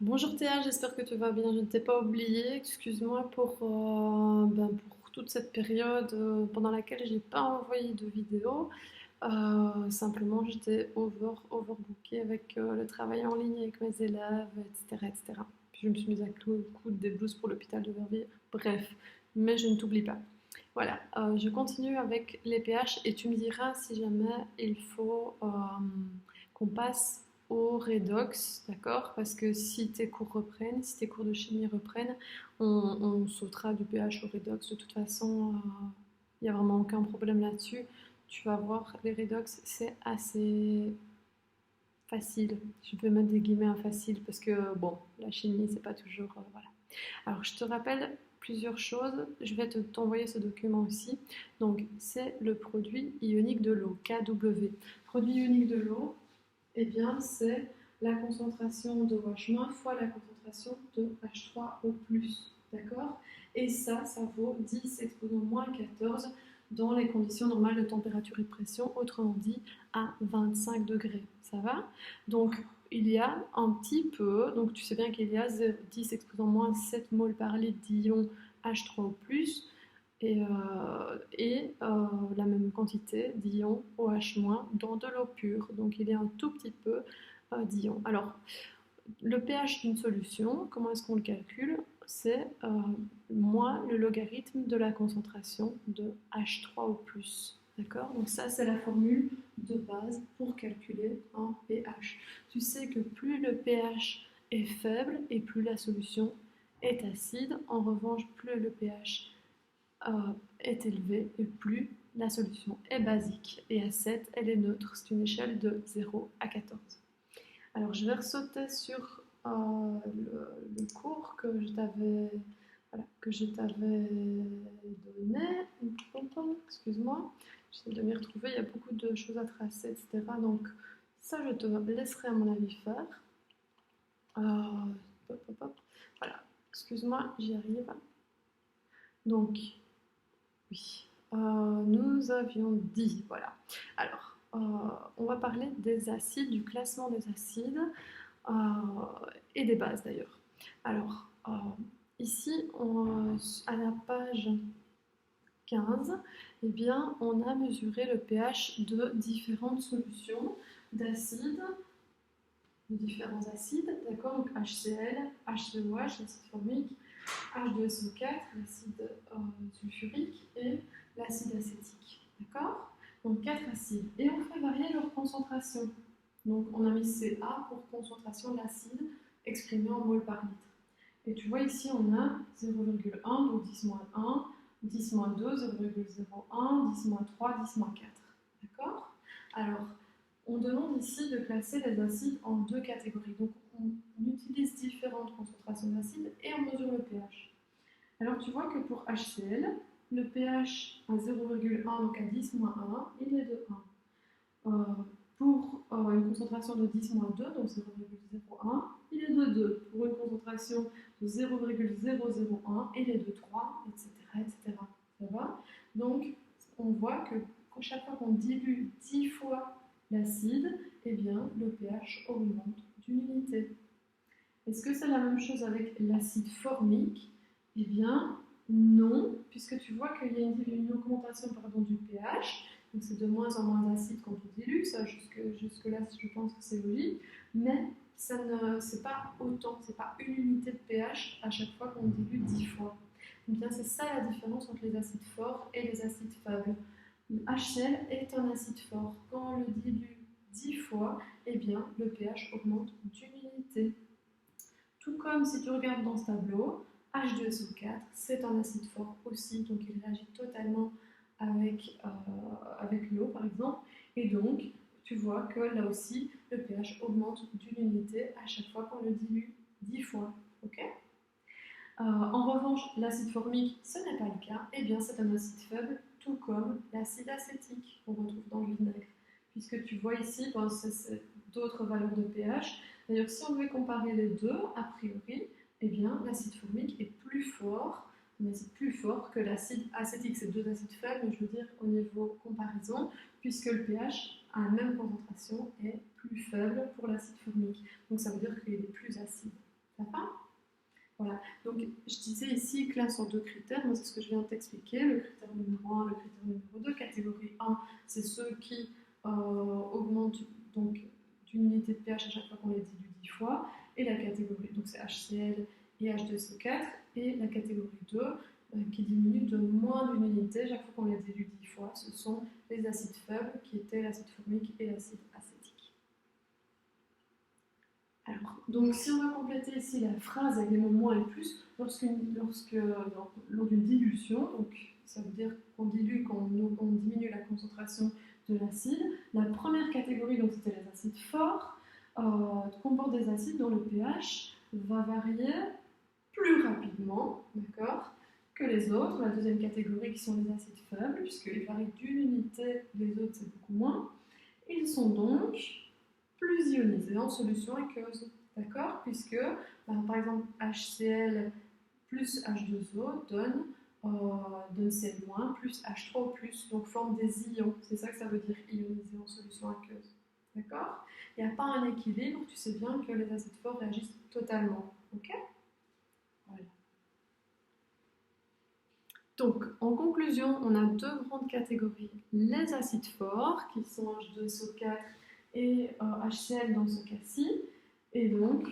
Bonjour Théa, j'espère que tu vas bien. Je ne t'ai pas oublié. Excuse-moi pour toute cette période pendant laquelle j'ai pas envoyé de vidéo. Simplement, j'étais overbookée avec le travail en ligne avec mes élèves, etc., etc. Puis je me suis mise à clouer au coude des blouses pour l'hôpital de Verviers. Bref, mais je ne t'oublie pas. Voilà, je continue avec les pH et tu me diras si jamais il faut qu'on passe au redox, d'accord? Parce que si tes cours reprennent, si tes cours de chimie reprennent, on sautera du pH au redox. De toute façon, il n'y a vraiment aucun problème là-dessus. Tu vas voir, les redox, c'est assez facile. Je peux mettre des guillemets à facile parce que, bon, la chimie, c'est pas toujours. Voilà. Alors, je te rappelle plusieurs choses. Je vais t'envoyer ce document aussi. Donc, c'est le produit ionique de l'eau, KW. Produit ionique de l'eau, eh bien, c'est la concentration de OH- fois la concentration de H3O+. D'accord? Et ça vaut 10 exposant moins 14 dans les conditions normales de température et de pression, autrement dit à 25 degrés. Ça va? Donc, il y a un petit peu, donc tu sais bien qu'il y a 10 exposant moins 7 moles par litre d'ion H3O+, la même quantité d'ions OH- dans de l'eau pure. Donc il y a un tout petit peu d'ions. Alors, le pH d'une solution, comment est-ce qu'on le calcule? C'est moins le logarithme de la concentration de H3O+. D'accord? Donc ça, c'est la formule de base pour calculer un pH. Tu sais que plus le pH est faible et plus la solution est acide. En revanche, plus le pH est élevé et plus la solution est basique. Et à 7, elle est neutre. C'est une échelle de 0 à 14. Alors, je vais ressauter sur le cours que je t'avais donné. Excuse-moi, j'essaie de m'y retrouver. Il y a beaucoup de choses à tracer, etc. Donc, ça, je te laisserai à mon avis faire. Voilà, excuse-moi, j'y arrive. Donc, oui, nous avions dit, voilà. Alors, on va parler des acides, du classement des acides euh, et des bases d'ailleurs. Alors, ici, à la page 15, eh bien, on a mesuré le pH de différentes solutions d'acides, de différents acides, d'accord? Donc HCl, HCOH, l'acide formique, H2SO4, l'acide sulfurique et l'acide acétique. D'accord? Donc 4 acides. Et on fait varier leur concentration. Donc on a mis Ca pour concentration de l'acide exprimée en mol par litre. Et tu vois ici on a 0,1, donc 10-1, 10-2, 0,01, 10-3, 10-4. D'accord? Alors, on demande ici de classer les acides en deux catégories. Donc on utilise différentes concentrations d'acides et on mesure le pH. Alors tu vois que pour HCl, le pH à 0,1, donc à 10-1, il est de 1. Pour une concentration de 10-2, donc 0,01, il est de 2. Pour une concentration de 0,001, il est de 3, etc. etc. Ça va? Donc on voit que chaque fois qu'on dilue 10 fois l'acide, eh bien, le pH augmente d'une unité. Est-ce que c'est la même chose avec l'acide formique? Eh bien, non, puisque tu vois qu'il y a une augmentation du pH, donc c'est de moins en moins acide quand on dilue, ça jusque-là je pense que c'est logique, mais c'est pas autant, c'est pas une unité de pH à chaque fois qu'on dilue 10 fois. Donc bien c'est ça la différence entre les acides forts et les acides faibles. Le HCl est un acide fort. Quand on le dilue 10 fois, eh bien le pH augmente d'une unité. Tout comme si tu regardes dans ce tableau, H2SO4, c'est un acide fort aussi, donc il réagit totalement avec l'eau par exemple, et donc tu vois que là aussi le pH augmente d'une unité à chaque fois qu'on le dilue 10 fois. Okay, en revanche, l'acide formique, ce n'est pas le cas, et bien c'est un acide faible, tout comme l'acide acétique qu'on retrouve dans le vinaigre. Puisque tu vois ici, c'est d'autres valeurs de pH. D'ailleurs, si on devait comparer les deux, a priori, eh bien l'acide formique est plus fort, mais c'est plus fort que l'acide acétique. C'est deux acides faibles, mais je veux dire au niveau comparaison, puisque le pH à la même concentration est plus faible pour l'acide formique. Donc ça veut dire qu'il est plus acide. je disais ici classe en deux critères, moi c'est ce que je viens de t'expliquer, le critère numéro 1, le critère numéro 2. Catégorie 1, c'est ceux qui augmentent donc d'une unité de pH à chaque fois qu'on les dilue 10 fois, et la catégorie, donc c'est HCl et H2SO4, et la catégorie 2, qui diminue de moins d'une unité chaque fois qu'on les dilue 10 fois, ce sont les acides faibles, qui étaient l'acide formique et l'acide acétique. Alors, donc si on va compléter ici la phrase avec les mots moins et plus, lors d'une dilution, donc ça veut dire qu'on dilue, qu'on diminue la concentration de l'acide, la première catégorie, donc c'était les acides forts, comporte des acides dont le pH va varier plus rapidement, d'accord, que les autres. La deuxième catégorie qui sont les acides faibles, puisqu'ils varient d'une unité, les autres c'est beaucoup moins. Ils sont donc plus ionisés en solution aqueuse, d'accord, puisque par exemple HCl plus H2O donne Cl- plus H3O+, donc forme des ions. C'est ça que ça veut dire ioniser en solution aqueuse. D'accord? Il n'y a pas un équilibre, tu sais bien que les acides forts réagissent totalement. Ok? Voilà. Donc, en conclusion, on a deux grandes catégories. Les acides forts, qui sont H2SO4 et HCl dans ce cas-ci. Et donc,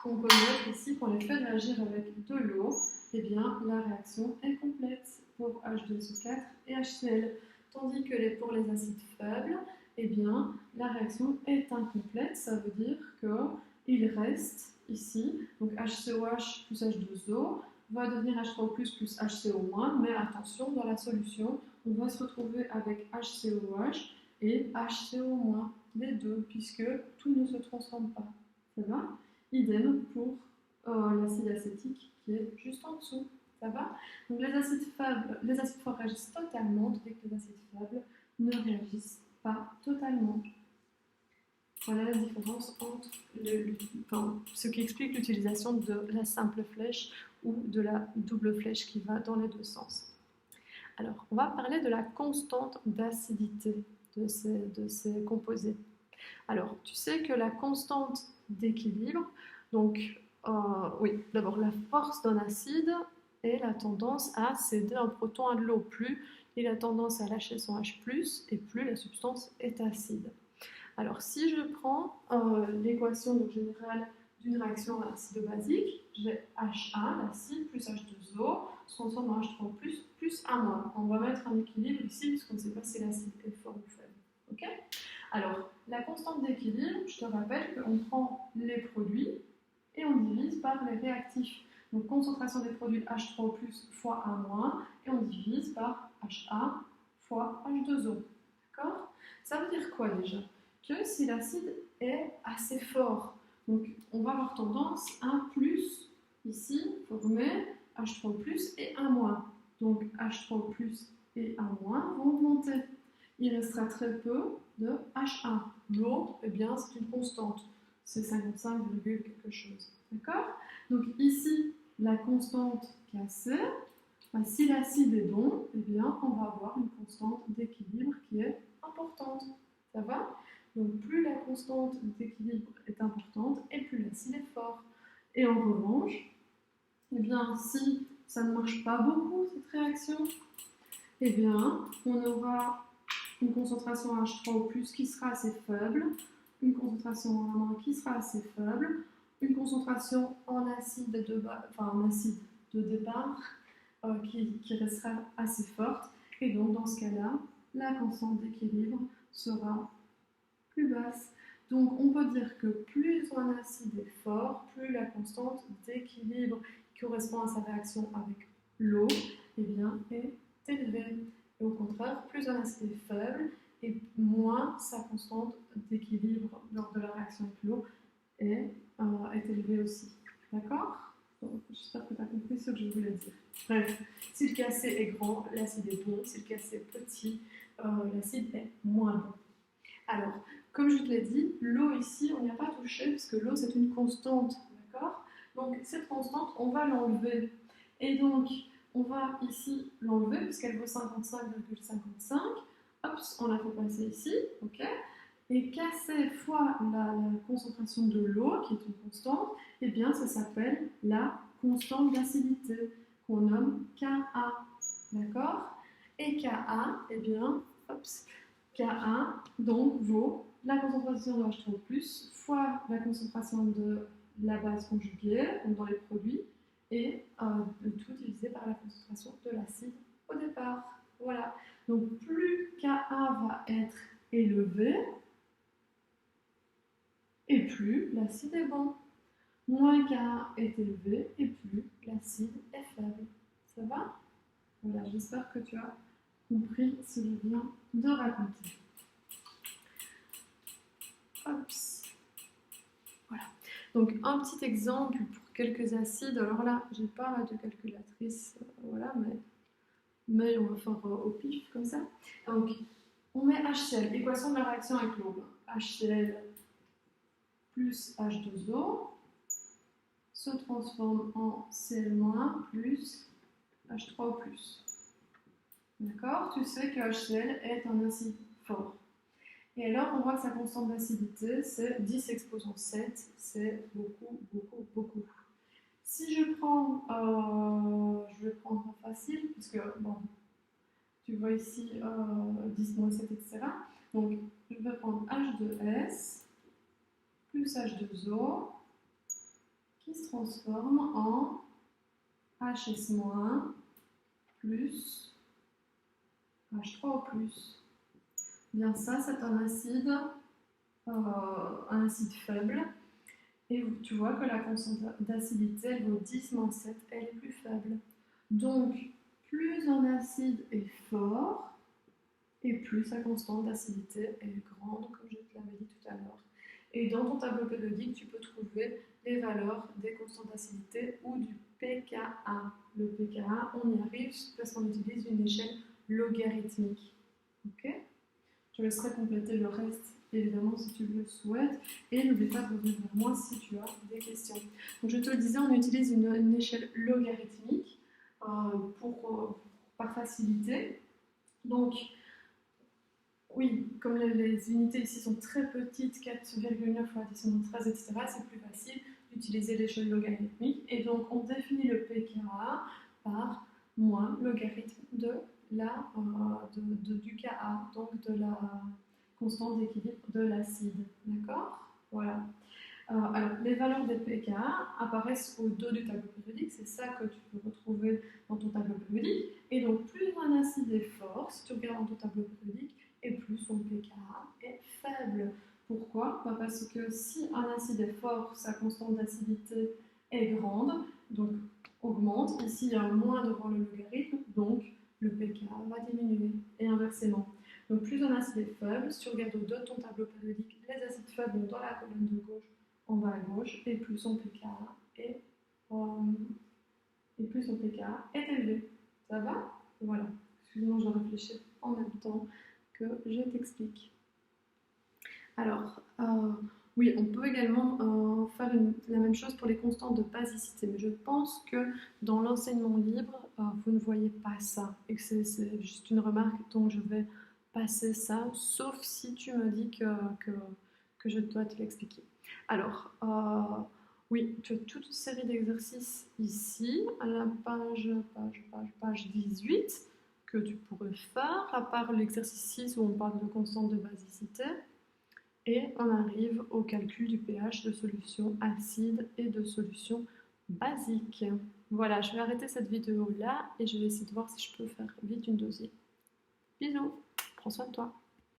on peut mettre ici, qu'on les fait réagir avec de l'eau, eh bien, la réaction est complète pour H2SO4 et HCl. Tandis que pour les acides faibles, eh bien, la réaction est incomplète. Ça veut dire qu'il reste ici, donc HCOH plus H2O va devenir H3O+, plus HCO-, mais attention, dans la solution, on va se retrouver avec HCOH et HCO-, les deux, puisque tout ne se transforme pas. Ça va? Idem pour l'acide acétique qui est juste en dessous. Ça va? Donc les acides forts réagissent totalement, tandis que les acides faibles ne réagissent pas totalement. Voilà la différence entre ce qui explique l'utilisation de la simple flèche ou de la double flèche qui va dans les deux sens. Alors, on va parler de la constante d'acidité de ces composés. Alors, tu sais que la constante d'équilibre, donc, oui, d'abord la force d'un acide et la tendance à céder un proton à de l'eau. Plus il a tendance à lâcher son H+, et plus la substance est acide. Alors, si je prends l'équation générale d'une réaction acido-basique, j'ai H1, l'acide, plus H2O, se transforme en H3+, plus A-. On va mettre un équilibre ici, puisqu'on ne sait pas si l'acide est fort ou faible. Ok? Alors, la constante d'équilibre, je te rappelle qu'on prend les produits et on divise par les réactifs. Donc, concentration des produits H3O+, fois A-, et on divise par HA fois H2O. D'accord? Ça veut dire quoi déjà? Que si l'acide est assez fort, donc on va avoir tendance à plus ici former H3+ et 1-. Donc H3+ et 1- vont augmenter. Il restera très peu de H1. L'eau, eh bien, c'est une constante. C'est 55, quelque chose. D'accord? Donc ici, la constante Kc, si l'acide est bon, eh bien, on va avoir une constante d'équilibre qui est importante. Ça va? Donc plus la constante d'équilibre est importante et plus l'acide est fort. Et en revanche, eh bien, si ça ne marche pas beaucoup, cette réaction, eh bien, on aura une concentration H3O+, qui sera assez faible, une concentration en A- qui sera assez faible, une concentration en acide de départ qui restera assez forte, et donc dans ce cas-là, la constante d'équilibre sera plus basse. Donc on peut dire que plus un acide est fort, plus la constante d'équilibre qui correspond à sa réaction avec l'eau eh bien, est élevée. Et au contraire, plus un acide est faible, et moins sa constante d'équilibre lors de la réaction avec l'eau est élevée aussi. D'accord? J'espère que tu as compris ce que je voulais dire. Bref, si le Kc est grand, l'acide est bon. Si le Kc est petit, l'acide est moins bon. Alors, comme je te l'ai dit, l'eau ici, on n'y a pas touché, parce que l'eau, c'est une constante. D'accord? Donc, cette constante, on va l'enlever. Et donc, on va ici l'enlever, puisqu'elle vaut 55,55. Hop, on la fait passer ici. Ok? Et Kc fois la concentration de l'eau, qui est une constante, eh bien, ça s'appelle la constante d'acidité qu'on nomme Ka. D'accord? Et Ka, eh bien, Ka donc vaut la concentration de H3+ fois la concentration de la base conjuguée, donc dans les produits, et le tout divisé par la concentration de l'acide au départ. Voilà. Donc plus Ka va être élevé, et plus l'acide est bon. Moins Ka est élevé, et plus l'acide est faible. Ça va? Voilà, j'espère que tu as compris ce que je viens de raconter. Hops. Voilà. Donc un petit exemple pour quelques acides. Alors là, j'ai pas de calculatrice, voilà, mais on va faire au pif comme ça. Donc on met HCl, équation de la réaction avec l'eau. HCl plus H2O se transforme en Cl- plus H3O+. D'accord? Tu sais que HCl est un acide fort. Et alors, on voit que sa constante d'acidité, c'est 10 exposant 7. C'est beaucoup, beaucoup, beaucoup. Si je prends, je vais prendre facile, puisque, bon, tu vois ici 10-7, etc. Donc, je vais prendre H2S plus H2O qui se transforme en HS- plus H3O+. Bien ça, c'est un acide faible. Et tu vois que la constante d'acidité, elle vaut 10-7, elle est plus faible. Donc, plus un acide est fort, et plus sa constante d'acidité est grande, comme je te l'avais dit tout à l'heure. Et dans ton tableau périodique, tu peux trouver les valeurs des constantes d'acidité ou du pKa. Le pKa, on y arrive parce qu'on utilise une échelle logarithmique. Ok? Je laisserai compléter le reste, évidemment, si tu le souhaites. Et n'oublie pas de revenir vers moi si tu as des questions. Donc, je te le disais, on utilise une échelle logarithmique par facilité. Donc, oui, comme les unités ici sont très petites, 4,9 fois 10-13, etc., c'est plus facile d'utiliser l'échelle logarithmique. Et donc, on définit le pKa par moins logarithme de du Ka, donc de la constante d'équilibre de l'acide. D'accord? Voilà. Alors, les valeurs des pKa apparaissent au dos du tableau périodique, c'est ça que tu peux retrouver dans ton tableau périodique. Et donc, plus un acide est fort, si tu regardes dans ton tableau périodique, et plus son pKa est faible. Pourquoi? Parce que si un acide est fort, sa constante d'acidité est grande, donc augmente. Ici, il y a un moins devant le logarithme, donc le pKa va diminuer, et inversement. Donc plus un acide est faible, si tu regardes au dos de ton tableau périodique, les acides faibles sont dans la colonne de gauche, en bas à gauche, et plus son pKa est, élevé. Ça va? Voilà. Excuse-moi, je réfléchis en même temps que je t'explique. Alors, oui, on peut également faire la même chose pour les constantes de basicité, mais je pense que dans l'enseignement libre, vous ne voyez pas ça, et que c'est juste une remarque, donc je vais passer ça, sauf si tu me dis que je dois te l'expliquer. Alors, oui, tu as toute une série d'exercices ici, à la page 18, que tu pourrais faire, à part l'exercice 6 où on parle de constante de basicité. Et on arrive au calcul du pH de solutions acides et de solutions basiques. Voilà, je vais arrêter cette vidéo là et je vais essayer de voir si je peux faire vite une deuxième. Bisous, prends soin de toi.